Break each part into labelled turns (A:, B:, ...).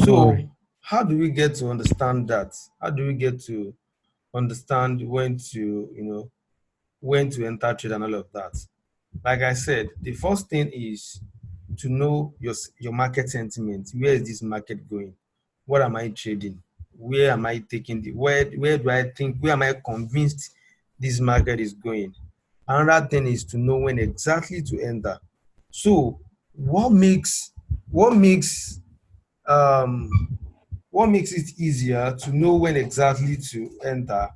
A: So
B: Right.
A: how do we get to understand that? How do we get to understand when to, when to enter trade and all of that? Like I said, the first thing is to know your market sentiment. Where is this market going? What am I trading? Where am I taking where do I think, where am I convinced this market is going? Another thing is to know when exactly to enter. So what makes what makes um what makes it easier to know when exactly to enter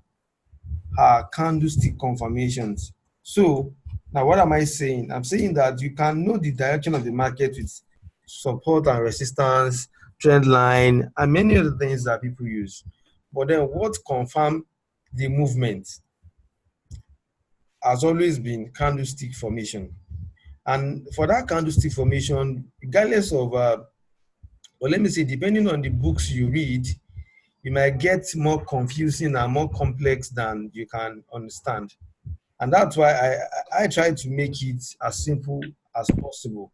A: are candlestick confirmations. So now what am I saying? I'm saying that you can know the direction of the market with support and resistance, trend line, and many other things that people use. But then what confirm the movement has always been candlestick formation. And for that candlestick formation, regardless of, or let me say, depending on the books you read, you might get more confusing and more complex than you can understand. And that's why I try to make it as simple as possible.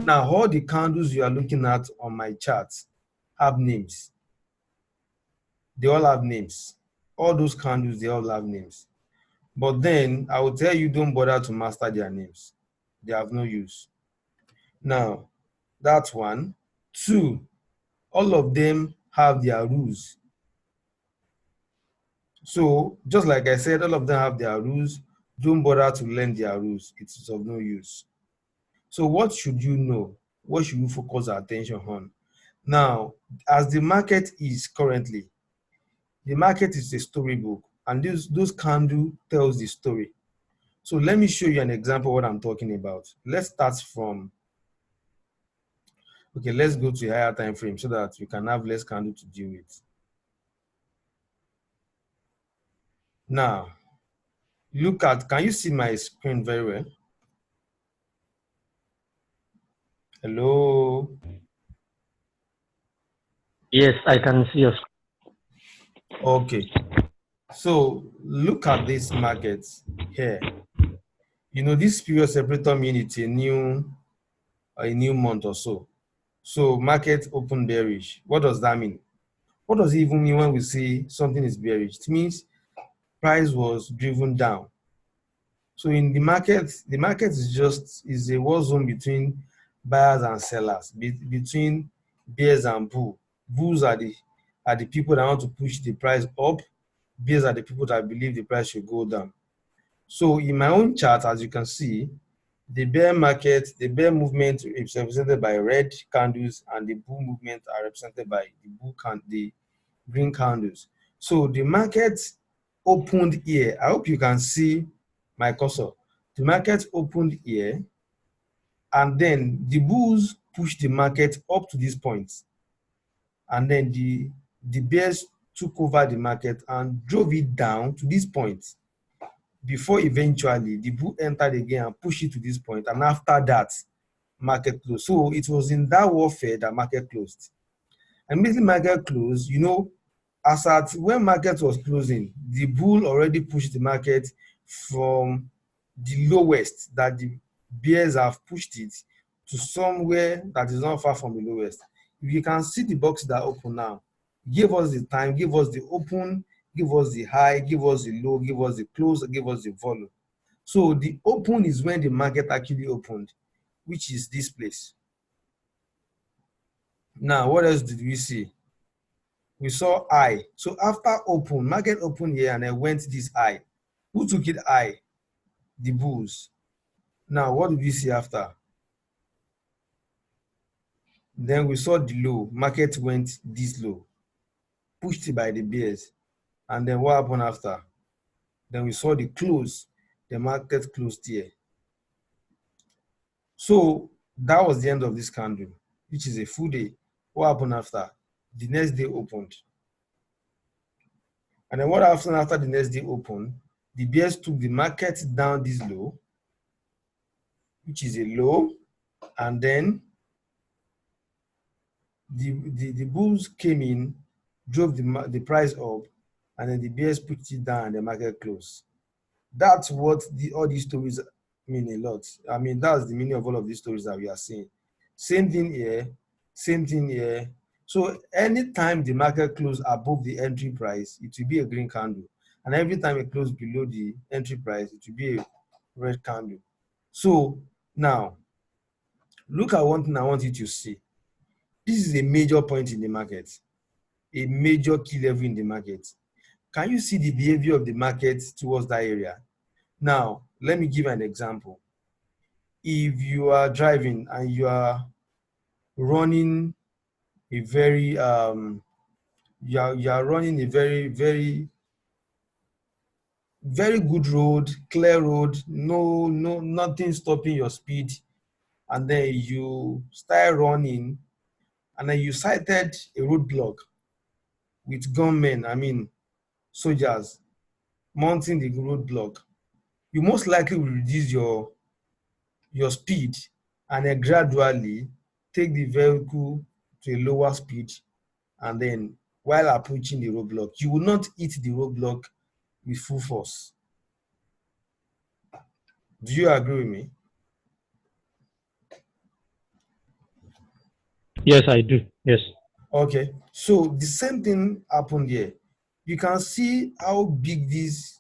A: Now, all the candles you are looking at on my chart have names. They all have names. All those candles, they all have names. But then I will tell you, don't bother to master their names. They have no use. Now, that's one. Two, all of them have their rules. So, just like I said, all of them have their rules. Don't bother to learn their rules. It's of no use. So what should you know? What should you focus our attention on? Now, as the market is currently, the market is a storybook, and those candle tells the story. So let me show you an example of what I'm talking about. Let's start from, okay, let's go to a higher time frame so that we can have less candle to deal with. Now, can you see my screen very well? Hello?
B: Yes, I can see your
A: Okay. So look at this market here. This period separator means it's a new month or so. So market open bearish. What does that mean? What does it even mean when we say something is bearish? It means price was driven down. So in the market is a war zone between buyers and sellers, between bears and bull. Bulls are the people that want to push the price up. Bears are the people that believe the price should go down. So in my own chart, as you can see, the bear movement is represented by red candles, and the bull movement are represented by the green candles. So the market opened here. I hope you can see my cursor. The market opened here, and then the bulls pushed the market up to this point, and then the bears took over the market and drove it down to this point before eventually the bull entered again and pushed it to this point, and after that market closed. So it was in that warfare that market closed. And immediately market closed, as at when market was closing, the bull already pushed the market from the lowest that the bears have pushed it to somewhere that is not far from the lowest. If you can see the box that open now, give us the time, give us the open, give us the high, give us the low, give us the close, give us the volume. So the open is when the market actually opened, which is this place. Now, what else did we see? We saw high. So after open, market opened here and I went this high. Who took it high? The bulls. Now, what did we see after? Then we saw the low. Market went this low, pushed it by the bears. And then what happened after? Then we saw the close. The market closed here. So that was the end of this candle, which is a full day. What happened after? The next day opened. And then what happened after the next day opened? The bears took the market down this low, which is a low, and then the bulls came in, drove the price up, and then the bears put it down and the market closed. That's what all these stories mean a lot. I mean, that's the meaning of all of these stories that we are seeing. Same thing here, same thing here. So anytime the market close above the entry price, it will be a green candle. And every time it close below the entry price, it will be a red candle. So now, look at one thing I want you to see. This is a major point in the market, a major key level in the market. Can you see the behavior of the market towards that area? Now, let me give an example. If you are driving and you are running a very you are running a very good road, clear road, nothing stopping your speed, and then you start running, and then you sighted a roadblock with gunmen, I mean soldiers, mounting the roadblock. You most likely will reduce your speed and then gradually take the vehicle to a lower speed, and then while approaching the roadblock, you will not hit the roadblock with full force. Do you agree with me?
B: Yes, I do. Yes.
A: Okay, so the same thing happened here. You can see how big this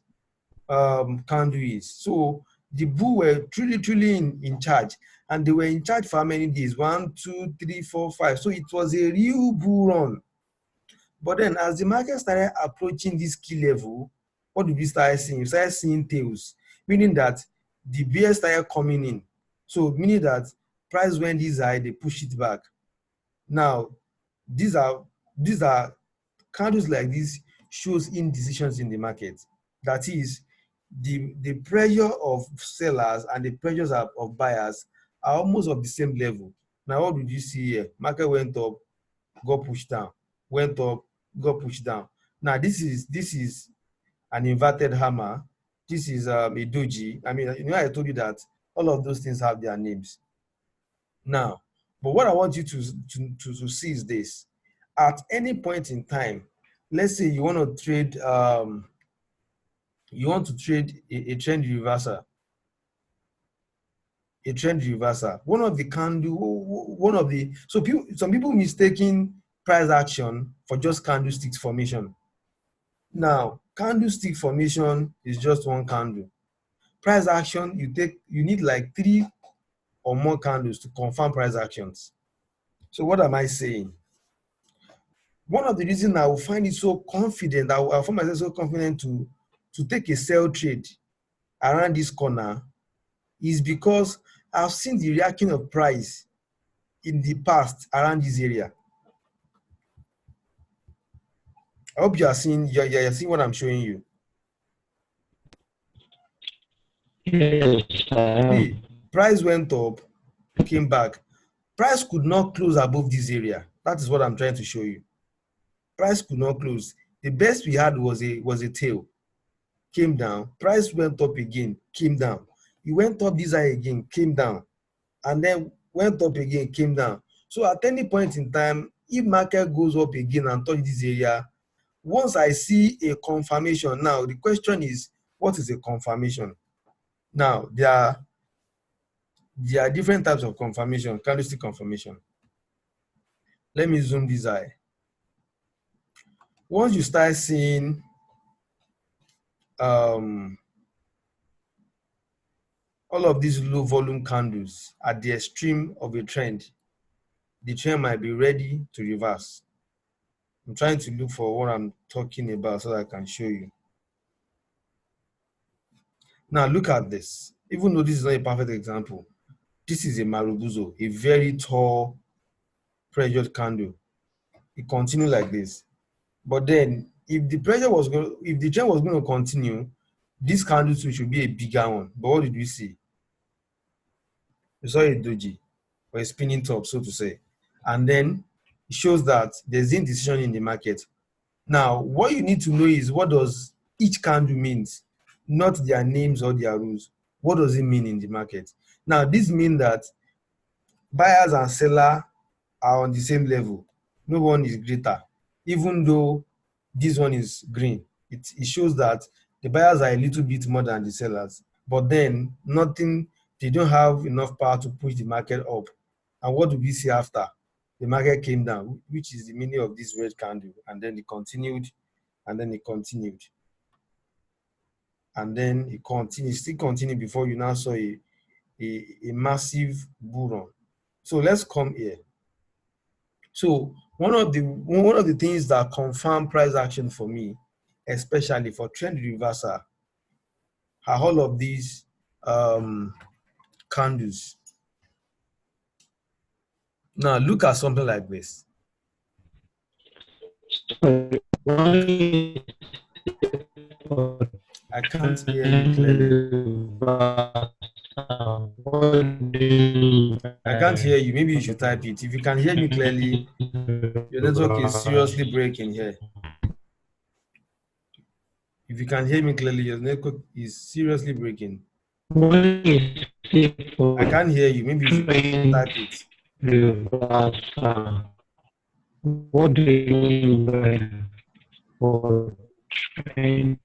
A: candle is. So the bull were truly in charge, and they were in charge for how many days? 1, 2, 3, 4, 5. So it was a real bull run. But then as the market started approaching this key level, what did we start seeing? We started seeing tails, meaning that the bears started coming in. So meaning that price went this high, they push it back. Now, these are candles like this shows indecisions in the market. That is, the pressure of sellers and the pressures of buyers are almost of the same level. Now, what did you see here? Market went up, got pushed down, went up, got pushed down. Now, this is an inverted hammer. This is a doji. I mean, I told you that all of those things have their names. Now, but what I want you to see is this. At any point in time, let's say you want to trade a trend reversal. A trend reversal. Some people mistaking price action for just candlesticks formation. Now, candlestick formation is just one candle. Price action, you need like 3 or more candles to confirm price actions. So what am I saying? One of the reasons I will find it so confident, I find myself so confident to take a sell trade around this corner is because I've seen the reaction of price in the past around this area. I hope you're seeing what I'm showing you.
B: Yes, I am.
A: See, price went up, came back. Price could not close above this area. That is what I'm trying to show you. Price could not close. The best we had was a tail. Came down. Price went up again, came down. It went up this high again, came down, and then went up again, came down. So at any point in time, if market goes up again and touch this area, once I see a confirmation, now the question is, what is a confirmation? Now there are different types of confirmation, candlestick confirmation. Let me zoom this eye. Once you start seeing all of these low volume candles at the extreme of a trend, the trend might be ready to reverse. I'm trying to look for what I'm talking about so that I can show you. Now look at this. Even though this is not a perfect example, this is a Marubuzo, a very tall pressured candle. It continued like this. But then if the trend was going to continue, this candle should be a bigger one. But what did we see? We saw a doji, or a spinning top, so to say. And then it shows that there's indecision in the market. Now, what you need to know is, what does each candle means, not their names or their rules. What does it mean in the market? Now, this means that buyers and seller are on the same level. No one is greater. Even though this one is green, it shows that the buyers are a little bit more than the sellers. But then they don't have enough power to push the market up. And what do we see after? the market came down, which is the meaning of this red candle, and then it continued, and then it continued, and then it continued, still continued before you now saw a massive bull run. So let's come here. So one of the things that confirm price action for me, especially for trend reversal, are all of these candles. Now look at something like this. I can't hear you clearly. I can't hear you. Maybe you should type it. If you can hear me clearly, your network is seriously breaking here. If you can hear me clearly, your network is seriously breaking. I can't hear you. Maybe you should type it.
B: What do you mean by for train?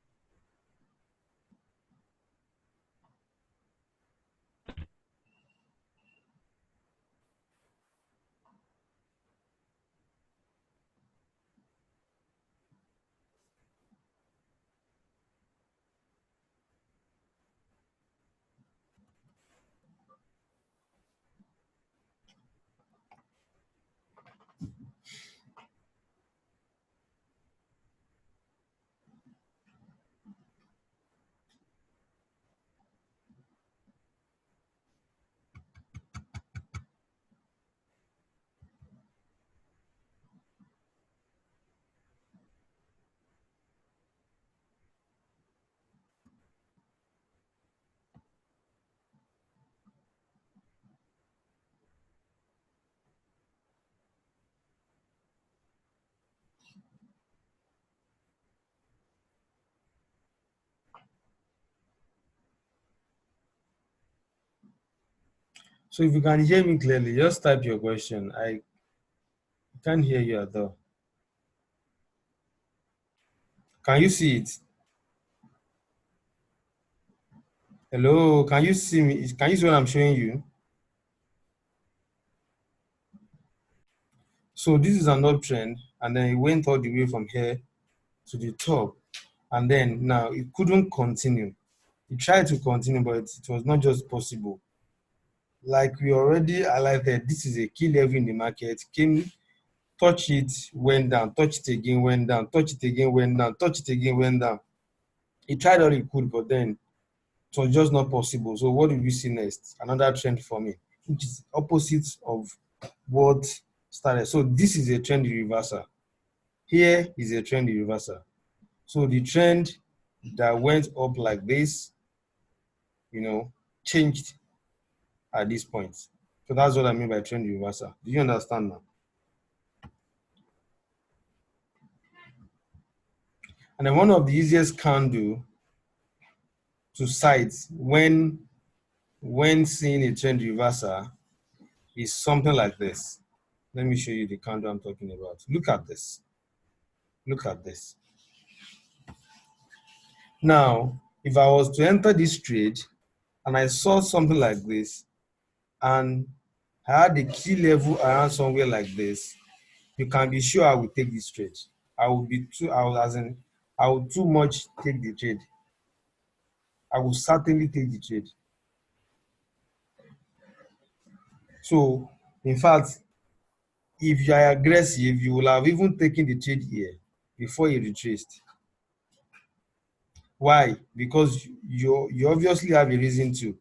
A: So if you can hear me clearly, just type your question. I can't hear you at all. Can you see it? Hello, can you see me? Can you see what I'm showing you? So this is an uptrend, and then it went all the way from here to the top, and then now it couldn't continue. It tried to continue, but it was not just possible. Like we already highlighted, this is a key level in the market. Came, touch it, went down, touch it again, went down, touch it again, went down, touch it again, went down. It tried all it could, but then it was just not possible. So what do we see next? Another trend for me, which is opposite of what started. So this is a trend reversal. Here is a trend reversal. So the trend that went up like this, changed at this point. So that's what I mean by trend reversal. Do you understand now? And then one of the easiest candle to cite when seeing a trend reversal is something like this. Let me show you the candle I'm talking about. Look at this. Look at this. Now, if I was to enter this trade and I saw something like this and I had the key level around somewhere like this, you can be sure I will take this trade. I will too much take the trade. I will certainly take the trade. So, in fact, if you are aggressive, you will have even taken the trade here before you retraced. Why? Because you obviously have a reason to.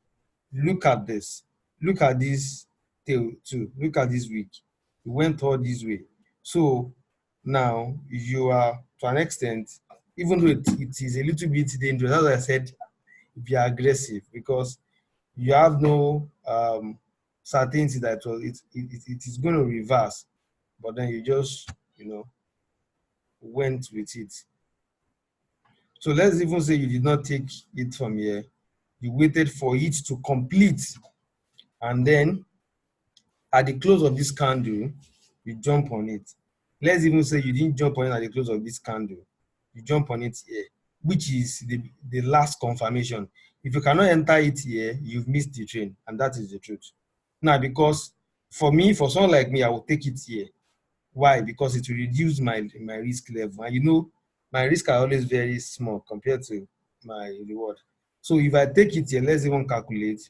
A: Look at this. Look at this tail too. Look at this week. It went all this way. So now you are, to an extent, even though it is a little bit dangerous, as I said, be aggressive because you have no certainty that it is going to reverse, but then you just went with it. So let's even say you did not take it from here, you waited for it to complete, and then at the close of this candle you jump on it. Let's even say you didn't jump on it at the close of this candle, you jump on it here, which is the last confirmation. If you cannot enter it here, you've missed the train, and that is the truth. Now, because For me, for someone like me, I will take it here. Why? Because it will reduce my risk level. And you know, my risk are always very small compared to my reward. So if I take it here, let's even calculate.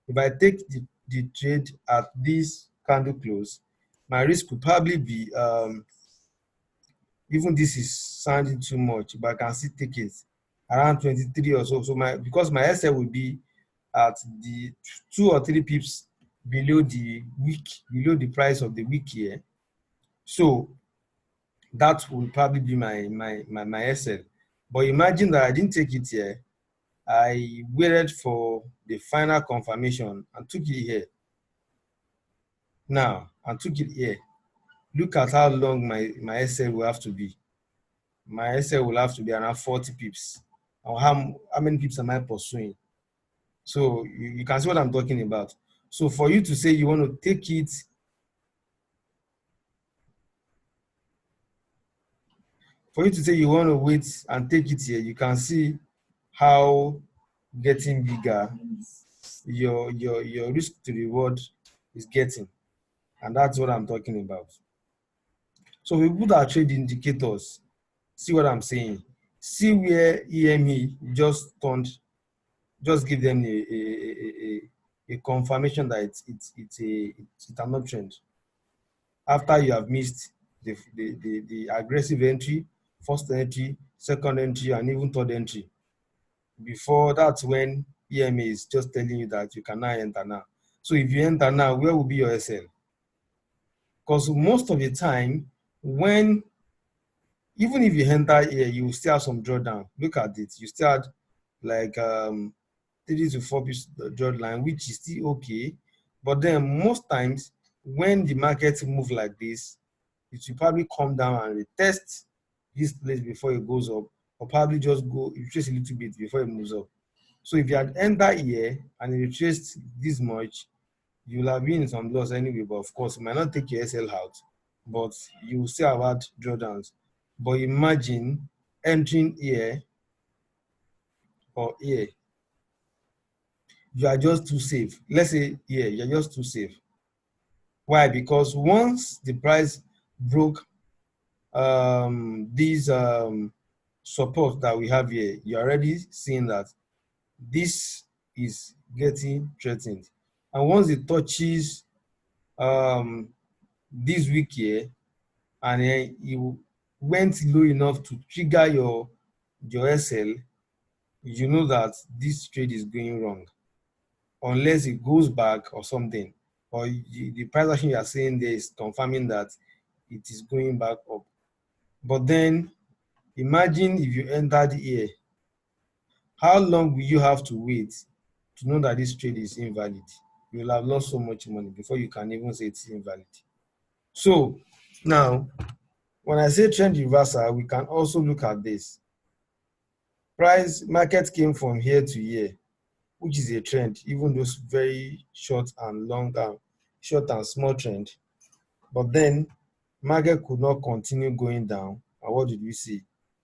A: If I take the trade at this candle close, my risk could probably be even this is sounding too much, but I can still take it around 23 or so. So my because my SL will be at the 2 or 3 pips below the price of the week here. So that will probably be my SL. But imagine that I didn't take it here. I waited for the final confirmation and took it here. Now, and took it here. Look at how long my SL will have to be. My SL will have to be around 40 pips. Or how many pips am I pursuing? So you can see what I'm talking about. So for you to say you want to take it, for you to say you want to wait and take it here, you can see how getting bigger your risk to reward is getting. And that's what I'm talking about. So we put our trade indicators, see what I'm saying. See where EME just give them a confirmation that it's an uptrend after you have missed the aggressive entry, first entry, second entry, and even third entry. Before that's when EMA is just telling you that you cannot enter now. So if you enter now, where will be your SL? Because most of the time, when even if you enter here, you still have some drawdown. Look at it. You still had like 3 to 4 piece drawdown, which is still okay. But then most times when the market move like this, it will probably come down and retest this place before it goes up, or probably just go retrace a little bit before it moves up. So if you had entered here and it retraced this much, you will have been in some loss anyway. But of course, you might not take your SL out, but you will still have had drawdowns. But imagine entering here or here, you are just too safe. Let's say here, you're just too safe. Why? Because once the price broke these support that we have here, you're already seeing that this is getting threatened. And once it touches this week here, and then you went low enough to trigger your SL, you know that this trade is going wrong unless it goes back or something, or the price action you are saying there is confirming that it is going back up. But then imagine if you entered here, how long will you have to wait to know that this trade is invalid? You will have lost so much money before you can even say it's invalid. So now, when I say trend reversal, we can also look at this. Price market came from here to here, which is a trend, even those very short and long short and small trend. But then market could not continue going down. And what did we see?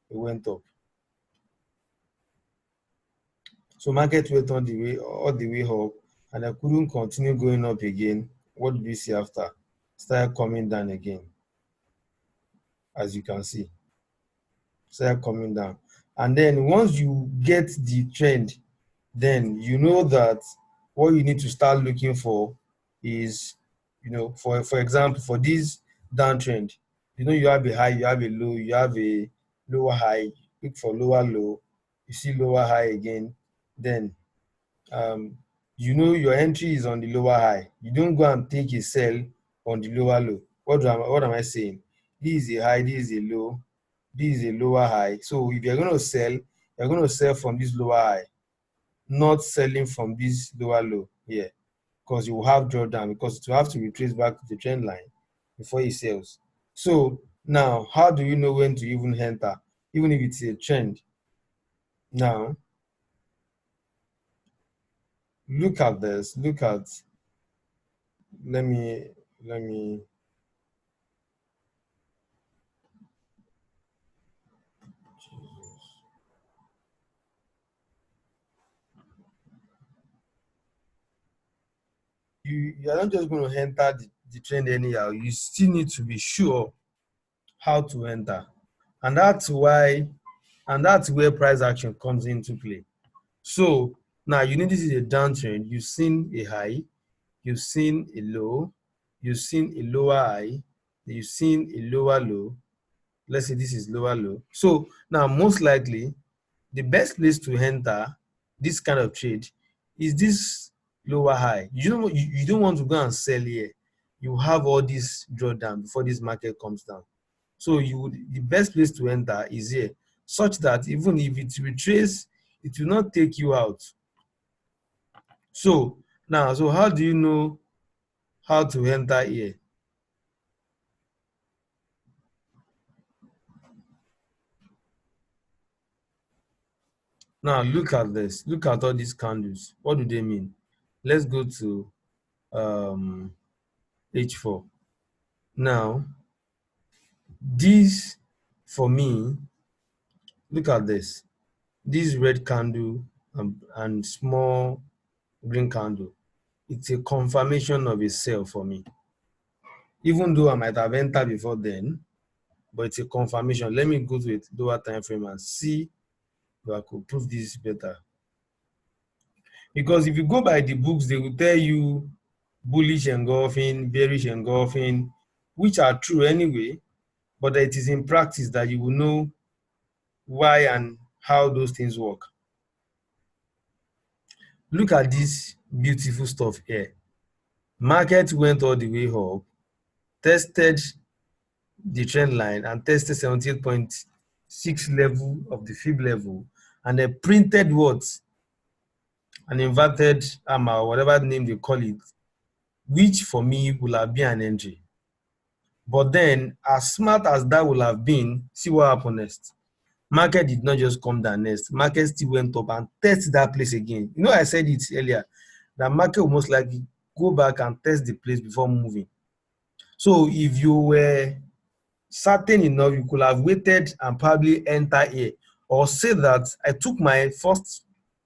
A: It went up. So market went on the way all the way up, and I couldn't continue going up again. What did we see after? Started coming down again, as you can see. Started coming down. And then once you get the trend, then you know that what you need to start looking for is, for example, for this downtrend, you have a high, you have a low, you have a lower high, look for lower low, you see lower high again, then um, your entry is on the lower high. You don't go and take a sell on the lower low. What am I saying? This is a high, this is a low, this is a lower high. So if you're going to sell, you're going to sell from this lower high, not selling from this lower low here, because you will have drawdown, because it will have to retrace back to the trend line before it sells. So now, how do you know when to even enter, even if it's a trend? Now, look at this. Look at, let me, you are not just going to enter the trend anyhow. You still need to be sure how to enter. And that's why, and that's where price action comes into play. So now you know this is a downtrend. You've seen a high, you've seen a low, you've seen a lower high, you've seen a lower low. Let's say this is lower low. So now most likely the best place to enter this kind of trade is this lower high. You don't want to go and sell here. You have all this drawdown before this market comes down. So the best place to enter is here, such that even if it retraces, it will not take you out. So now, so how do you know how to enter here? Now look at this. Look at all these candles. What do they mean? Let's go to H4. Now, this for me, look at this. This red candle and small green candle. It's a confirmation of a sell for me. Even though I might have entered before then, but it's a confirmation. Let me go to a lower time frame and see if I could prove this better. Because if you go by the books, they will tell you bullish engulfing, bearish engulfing, which are true anyway, but it is in practice that you will know why and how those things work. Look at this beautiful stuff here. Market went all the way up, tested the trend line and tested 78.6 level of the fib level, and they printed what? An inverted hammer, or whatever name they call it, which for me will have been an entry. But then, as smart as that will have been, see what happened next. Market did not just come down next. Market still went up and tested that place again. You know, I said it earlier, that market will most likely go back and test the place before moving. So if you were certain enough, you could have waited and probably enter here, or say that I took my first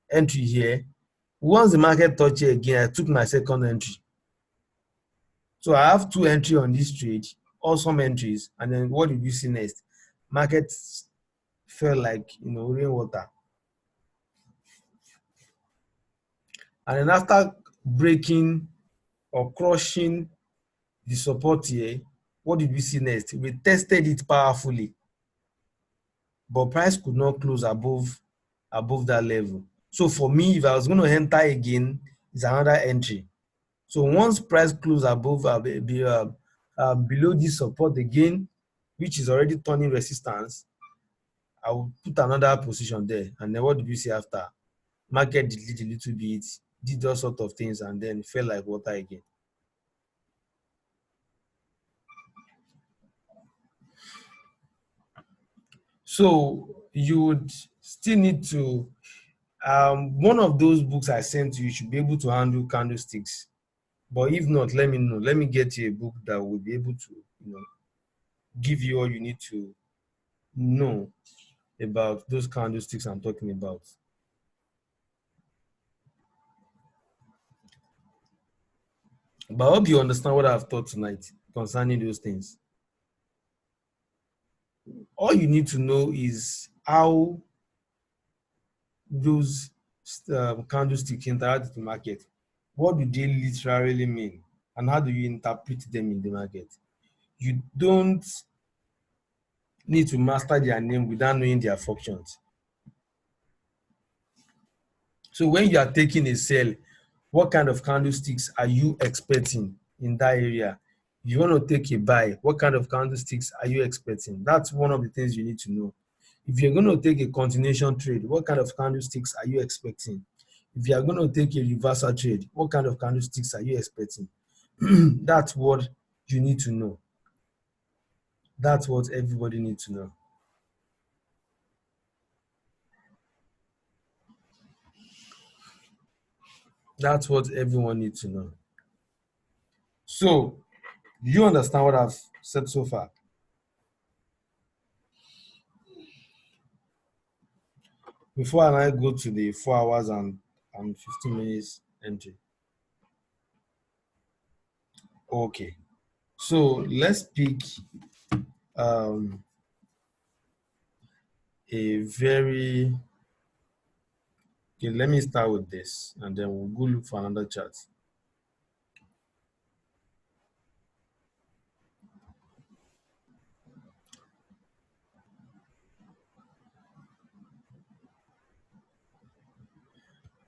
A: entry here. Once the market touched here again, I took my second entry. So I have two entries on this trade, awesome entries. And then what did you see next? Market felt like, rainwater. And then after breaking or crushing the support here, what did we see next? We tested it powerfully, but price could not close above that level. So for me, if I was going to enter again, it's another entry. So once price close above below this support again, which is already turning resistance, I will put another position there. And then what did we see after? Market did a little bit, did all sort of things, and then fell like water again. So you would still need to, one of those books I sent to you should be able to handle candlesticks. But if not, let me know. Let me get you a book that will be able to, give you all you need to know about those candlesticks I'm talking about. But I hope you understand what I've taught tonight concerning those things. All you need to know is how those candlesticks interact with the market. What do they literally mean? And how do you interpret them in the market? You don't need to master their name without knowing their functions. So when you are taking a sell, what kind of candlesticks are you expecting in that area? You want to take a buy, what kind of candlesticks are you expecting? That's one of the things you need to know. If you're going to take a continuation trade, what kind of candlesticks are you expecting? If you are going to take a reversal trade, what kind of candlesticks are you expecting? That's what you need to know. That's what everybody needs to know. That's what everyone needs to know. So, do you understand what I've said so far? Before I go to the 4 hours and 15 minutes entry. Okay. So let's pick a very okay. Let me start with this, and then we'll go look for another chart.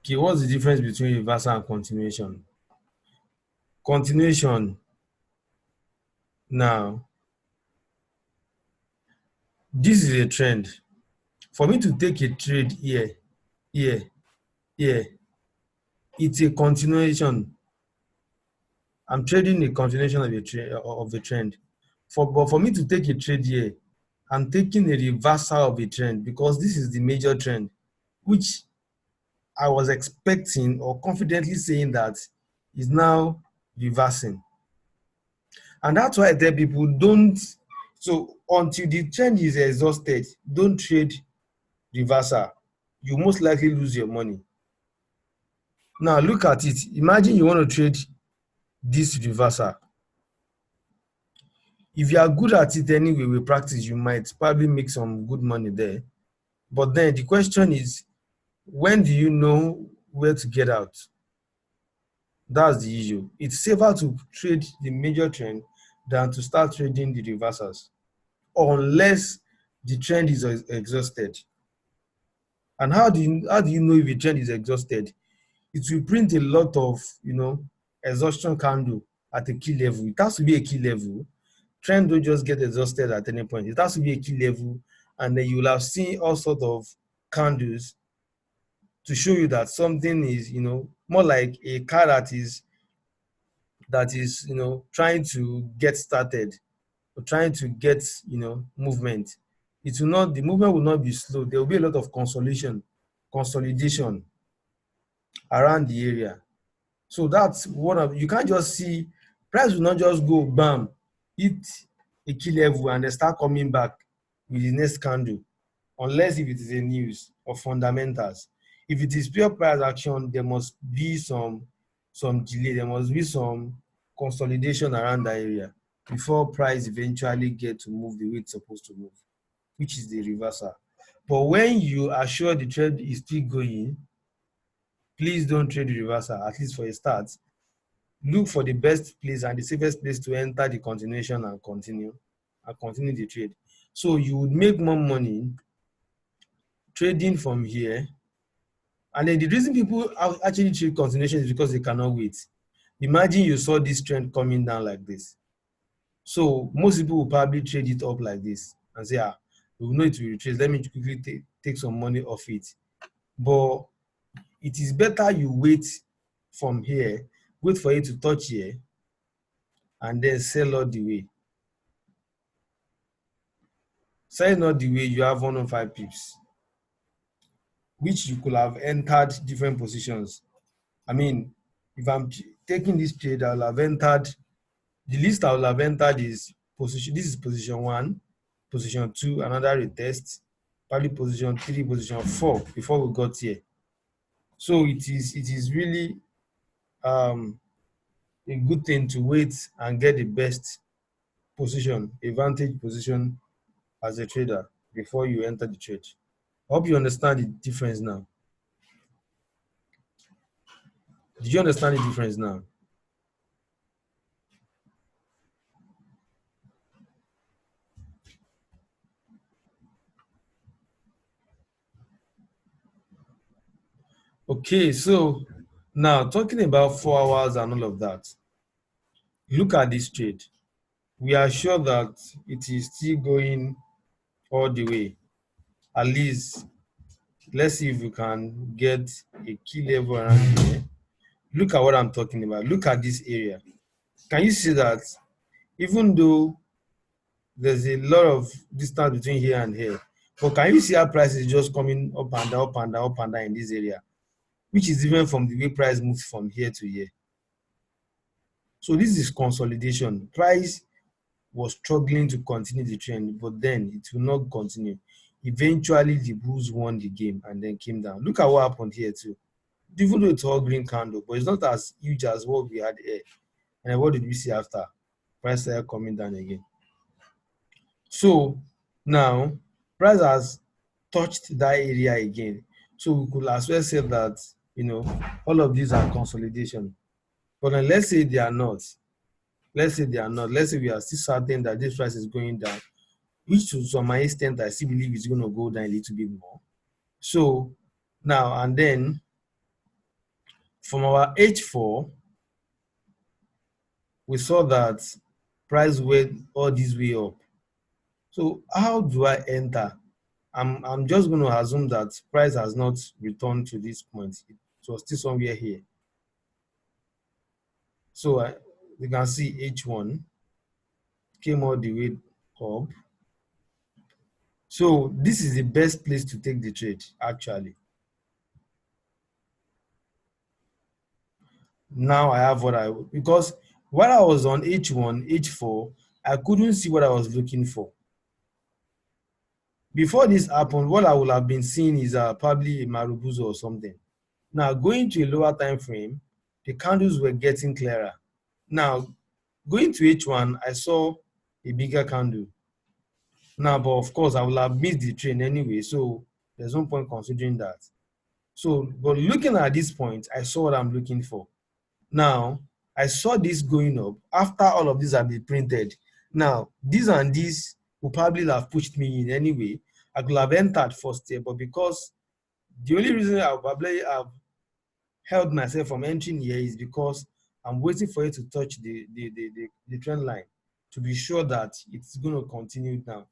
A: Okay, what's the difference between reversal and continuation? Continuation now, this is a trend. For me to take a trade here, here, here, it's a continuation. I'm trading a continuation of a trend. But for me to take a trade here, I'm taking a reversal of a trend because this is the major trend, which I was expecting or confidently saying that is now reversing. And that's why I tell people don't, so until the trend is exhausted, don't trade reversal. You most likely lose your money. Now look at it. Imagine you want to trade this reversal. If you are good at it anyway with practice, you might probably make some good money there. But then the question is, when do you know where to get out? That's the issue. It's safer to trade the major trend than to start trading the reversals, unless the trend is exhausted. And how do you know if a trend is exhausted? It will print a lot of exhaustion candle at a key level. It has to be a key level. Trend don't just get exhausted at any point. It has to be a key level, and then you will have seen all sort of candles to show you that something is more like a car that is trying to get started or trying to get movement. It will not The movement will not be slow. There will be a lot of consolidation around the area. So that's one of, you can't just see price will not just go bam, hit a key level and then start coming back with the next candle, unless if it is a news or fundamentals. If it is pure price action, there must be some delay, there must be some consolidation around that area before price eventually get to move the way it's supposed to move, which is the reversal. But when you are sure the trend is still going, please don't trade the reversal, at least for a start. Look for the best place and the safest place to enter the continuation and continue the trade. So you would make more money trading from here. And then the reason people actually trade continuation is because they cannot wait. Imagine you saw this trend coming down like this. So most people will probably trade it up like this and say, we know it will retrace. Let me quickly take some money off it. But it is better you wait from here, wait for it to touch here, and then sell all the way. Sell all the way, you have 105 pips, which you could have entered different positions. I mean, if I'm taking this trade, I'll have entered, the least I will have entered is position, this is position 1, position 2, another retest, probably position 3, position 4 before we got here. So it is really a good thing to wait and get the best position, advantage position as a trader before you enter the trade. I hope you understand the difference now. Did you understand the difference now? Okay, so now talking about 4 hours and all of that, look at this trade. We are sure that it is still going all the way. At least, let's see if we can get a key level around here. Look at what I'm talking about. Look at this area. Can you see that even though there's a lot of distance between here and here, but can you see how price is just coming up and down, up and down, up and down in this area, which is different from the way price moves from here to here. So this is consolidation. Price was struggling to continue the trend, but then it will not continue. Eventually, the bulls won the game and then came down. Look at what happened here too. Even though it's all green candle, but it's not as huge as what we had here. And what did we see after? price started coming down again. So now price has touched that area again. So we could as well say that, all of these are consolidation. But then let's say they are not. Let's say they are not. Let's say we are still certain that this price is going down, which to some extent I still believe is going to go down a little bit more. So now and then from our H4, we saw that price went all this way up. So how do I enter? I'm just going to assume that price has not returned to this point. It was still somewhere here. So you can see H1 came all the way up. So this is the best place to take the trade, actually. Now I have because while I was on H1, H4, I couldn't see what I was looking for. Before this happened, what I would have been seeing is probably a Marubuzo or something. Now, going to a lower time frame, the candles were getting clearer. Now, going to H1, I saw a bigger candle. Now, but of course, I will have missed the train anyway, so there's no point considering that. So, but looking at this point, I saw what I'm looking for. Now, I saw this going up after all of these have been printed. Now, this and this will probably have pushed me in anyway. I could have entered first here, but because the only reason I probably have held myself from entering here is because I'm waiting for it to touch the trend line to be sure that it's going to continue now.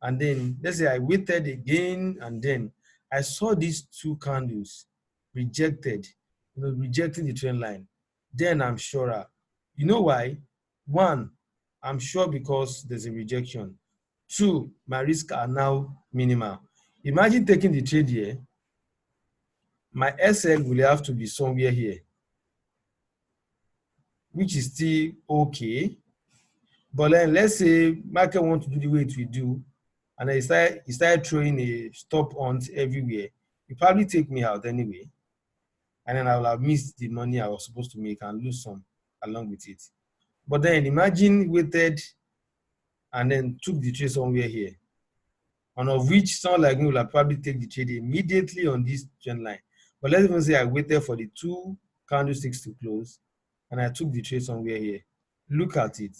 A: And then let's say I waited again, and then I saw these two candles rejected, rejecting the trend line. Then I'm surer. You know why? One, I'm sure because there's a rejection. Two, my risks are now minimal. Imagine taking the trade here. My SL will have to be somewhere here, which is still okay. But then let's say market want to do the way it will do, and I started throwing a stop hunt everywhere. It probably take me out anyway, and then I will have missed the money I was supposed to make and lose some along with it. But then imagine waited and then took the trade somewhere here, and of which someone like me will have probably take the trade immediately on this trend line. But let's even say I waited for the two candlesticks to close, and I took the trade somewhere here. Look at it.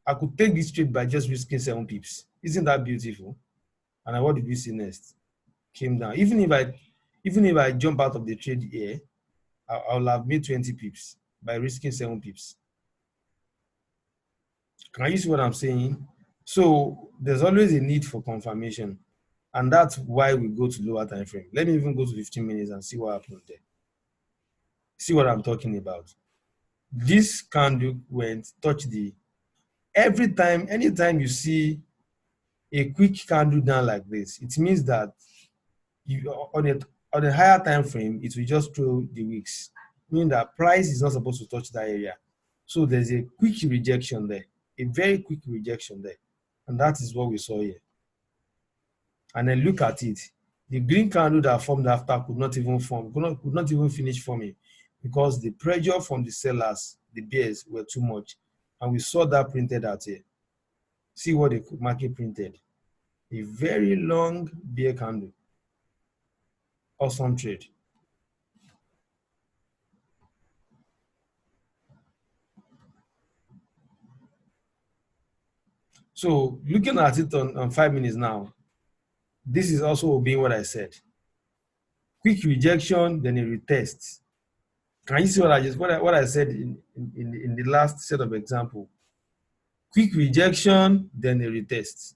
A: I could take this trade by just risking 7 pips. Isn't that beautiful? And what did we see next? Came down. Even if I jump out of the trade here, I'll have made 20 pips by risking 7 pips. Can you see what I'm saying? So there's always a need for confirmation, and that's why we go to lower time frame. Let me even go to 15 minutes and see what happened there. See what I'm talking about. This candle touched the anytime you see a quick candle down like this, it means that on a higher time frame, it will just throw the wicks, meaning that price is not supposed to touch that area. So there's a quick rejection there, a very quick rejection there, and that is what we saw here. And then look at it. The green candle that formed after could not even finish forming because the pressure from the sellers, the bears, were too much, and we saw that printed out here. See what the market printed. A very long bear candle. Awesome trade. So looking at it on 5 minutes now, this is also obeying what I said. Quick rejection, then a retest. Can you see what I said in the last set of example? Quick rejection, then a retest.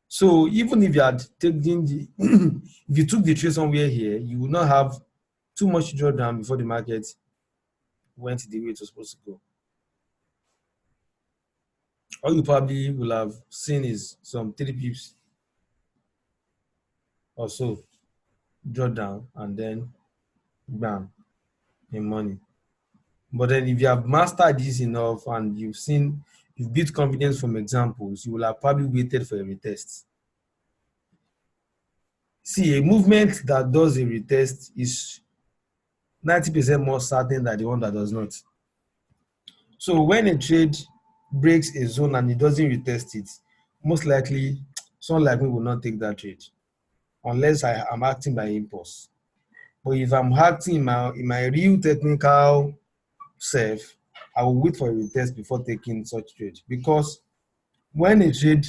A: So even if you had taken if you took the trade somewhere here, you would not have too much drawdown before the market went the way it was supposed to go. All you probably will have seen is some 3 pips or so drawdown, and then bam, in money. But then if you have mastered this enough and you've built confidence from examples, you will have probably waited for a retest. See, a movement that does a retest is 90% more certain than the one that does not. So when a trade breaks a zone and it doesn't retest it, most likely someone like me will not take that trade unless I am acting by impulse. But if I'm acting in my real technical self, I will wait for a retest before taking such trade, because when a trade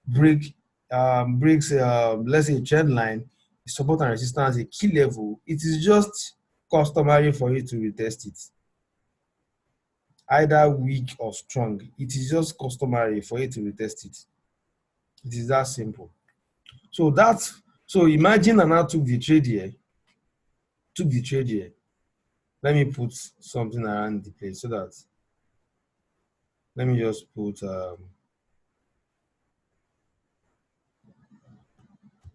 A: breaks let's say a trend line, support and resistance, a key level, it is just customary for you to retest it, either weak or strong. It is just customary for you to retest it. It is that simple. So imagine I now took the trade here, took the trade here. Let me put something around the place so that, let me just put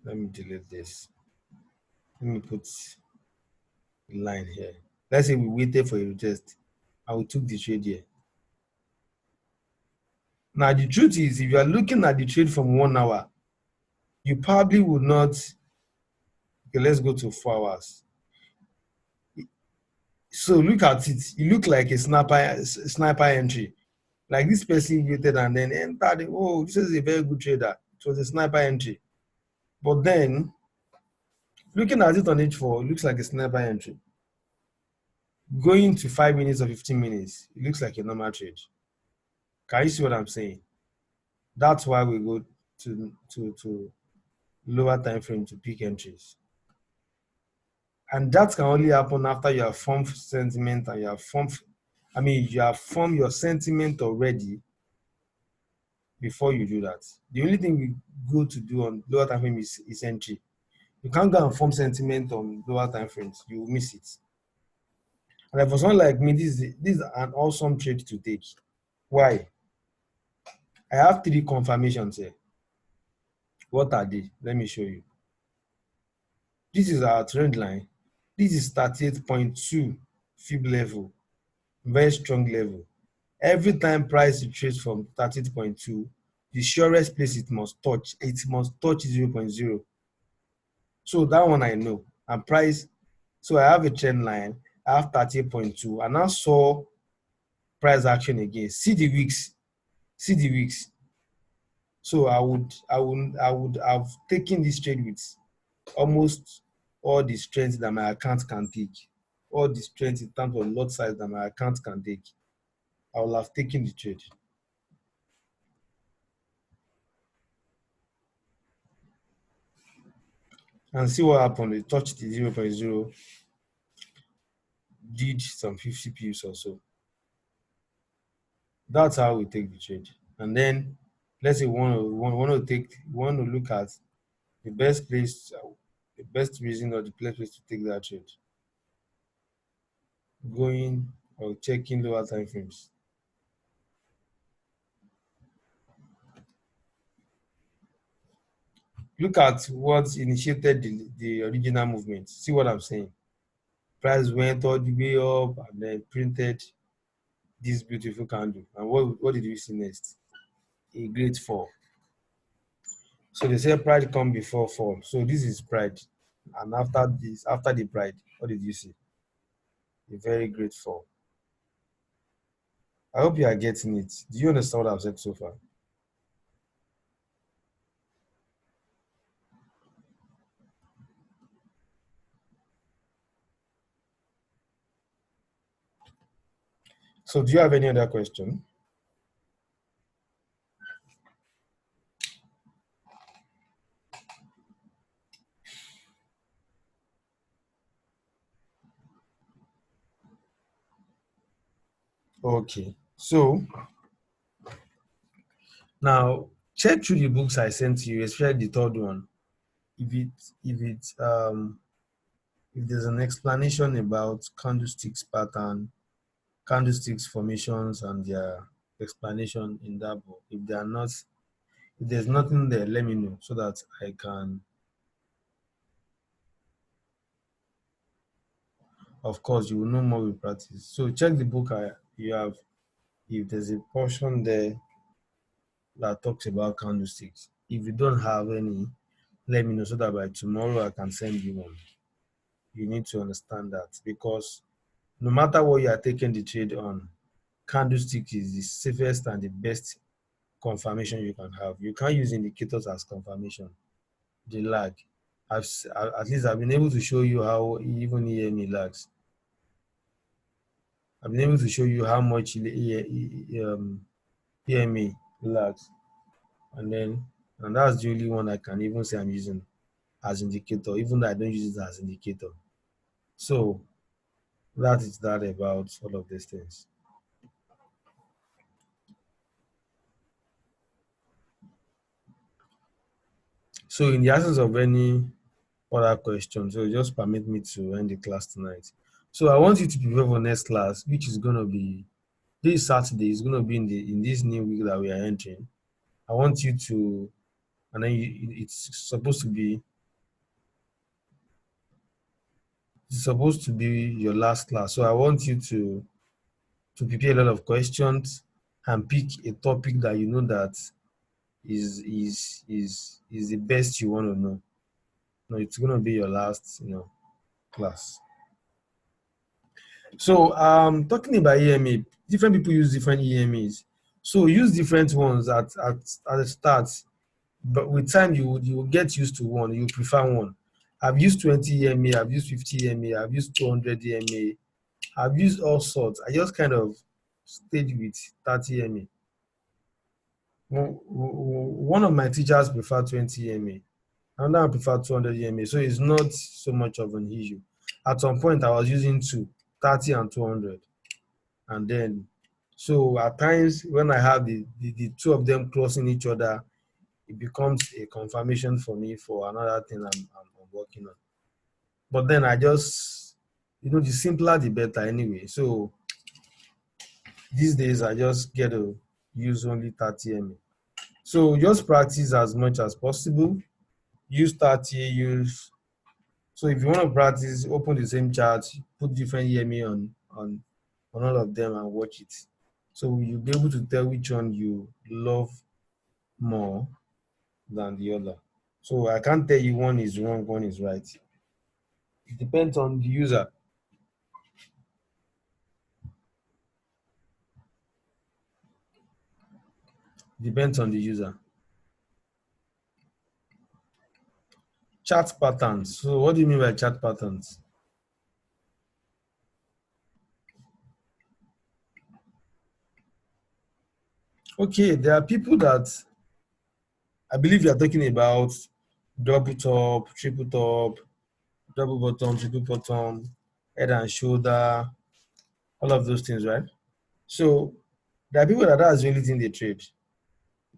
A: let me delete this. Let me put a line here. Let's say we waited for a retest and we took the trade here. Now the truth is, if you are looking at the trade from 1 hour, you probably would not. Okay, let's go to 4 hours. So look at it. It looked like a sniper entry. Like this person waited and then entered. Oh, this is a very good trader. It was a sniper entry. But then looking at it on H4, it looks like a sniper entry. Going to 5 minutes or 15 minutes, it looks like a normal trade. Can you see what I'm saying? That's why we go to lower time frame to pick entries. And that can only happen after you have formed sentiment and you have formed your sentiment already before you do that. The only thing we go to do on lower time frame is entry. You can't go and form sentiment on lower time frames. You will miss it. And for someone like me, this is an awesome trade to take. Why? I have 3 confirmations here. What are they? Let me show you. This is our trend line. This is 38.2 fib level, very strong level. Every time price retraces from 38.2, the surest place it must touch 0.0. So that one I know. And price, so I have a trend line, I have 38.2, and I saw price action again. See the wicks. See the wicks. So I would have taken this trade with almost all the strength that my account can take, all the strength in terms of lot size that my account can take. I will have taken the trade. And see what happened. It touched the 0.0, did some 50 pips or so. That's how we take the trade. And then let's say we want to look at the best place, the best reason or the best place to take that trade. Going or checking lower time frames. Look at what initiated the original movement. See what I'm saying? Price went all the way up and then printed this beautiful candle. And what did we see next? A great fall. So they say pride come before fall. So this is pride. And after this, after the pride, what did you see? A very great fall. I hope you are getting it. Do you understand what I've said so far? So do you have any other question? Okay. So now check through the books I sent to you, especially the third one. If there's an explanation about candlesticks pattern, candlesticks formations and their explanation in that book. If they are not, if there's nothing there, let me know so that I can, of course, you will know more with practice. So check the book you have. If there's a portion there that talks about candlesticks. If you don't have any, let me know so that by tomorrow I can send you one. You need to understand that, because no matter what you are taking the trade on, candlestick is the safest and the best confirmation you can have. You can't use indicators as confirmation. The lag. At least I've been able to show you how even EME lags. I've been able to show you how much EME lags, and that's the only one I can even say I'm using as indicator, even though I don't use it as indicator. So that is that about all of these things. So in the absence of any other questions, so just permit me to end the class tonight. So I want you to prepare for next class, which is going to be this Saturday. Is going to be in this new week that we are entering. I want you to, and then it's supposed to be your last class. So I want you to prepare a lot of questions and pick a topic that you know that is the best you want to know. No, it's going to be your last, class. So talking about EMA, different people use different EMAs. So use different ones at the start, but with time you will get used to one. You prefer one. I've used 20 EMA, I've used 50 EMA, I've used 200 EMA, I've used all sorts. I just kind of stayed with 30 EMA. One of my teachers preferred 20 EMA. Another I prefer 200 EMA. So it's not so much of an issue. At some point, I was using two, 30 and 200. And then, so at times when I have the two of them crossing each other, it becomes a confirmation for me for another thing I'm working on. But then I just, the simpler the better anyway. So these days I just get to use only 30 MA. So just practice as much as possible. Use 30, so if you want to practice, open the same chart, put different EMA on all of them and watch it. So you'll be able to tell which one you love more than the other. So I can't tell you one is wrong, one is right. It depends on the user. Depends on the user. Chart patterns. So what do you mean by chart patterns? Okay, there are people that I believe you are talking about double top, triple top, double bottom, triple bottom, head and shoulder, all of those things, right? So there are people that's the only thing they trade.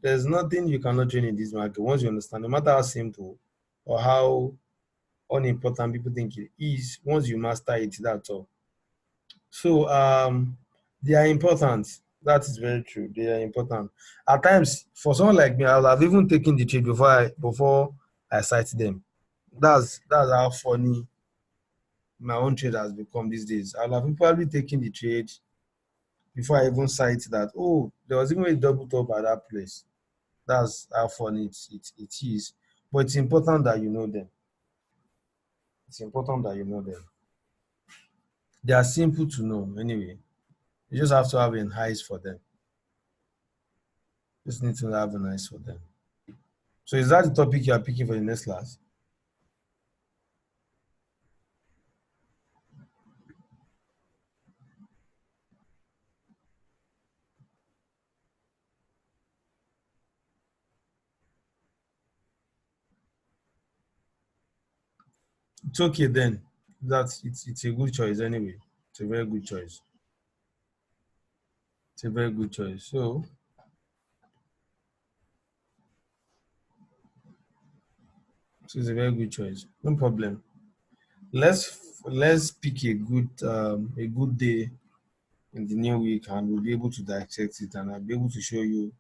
A: There's nothing you cannot trade in this market once you understand, no matter how simple or how unimportant people think it is, once you master it, that's all. So they are important. That is very true. They are important. At times, for someone like me, I'll have even taken the trade before I cite them. That's how funny my own trade has become these days. I'll have probably taken the trade before I even cite that, oh, there was even a double top at that place. That's how funny it is. But it's important that you know them. It's important that you know them. They are simple to know anyway. You just have to have an eyes for them. Just need to have an eyes for them. So is that the topic you are picking for the next class? It's okay then. It's a good choice anyway. It's a very good choice. It's a very good choice. So it's a very good choice. No problem. Let's pick a good day in the new week, and we'll be able to dissect it, and I'll be able to show you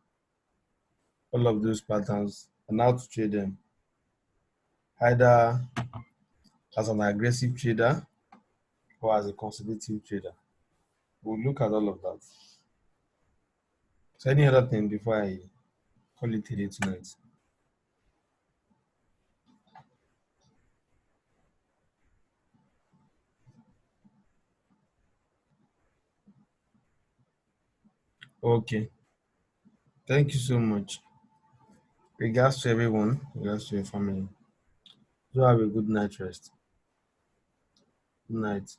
A: all of those patterns and how to trade them, either as an aggressive trader or as a conservative trader. We'll look at all of that. So any other thing before I call it a day tonight? Okay. Thank you so much. Regards to everyone. Regards to your family. Do have a good night rest. Good night.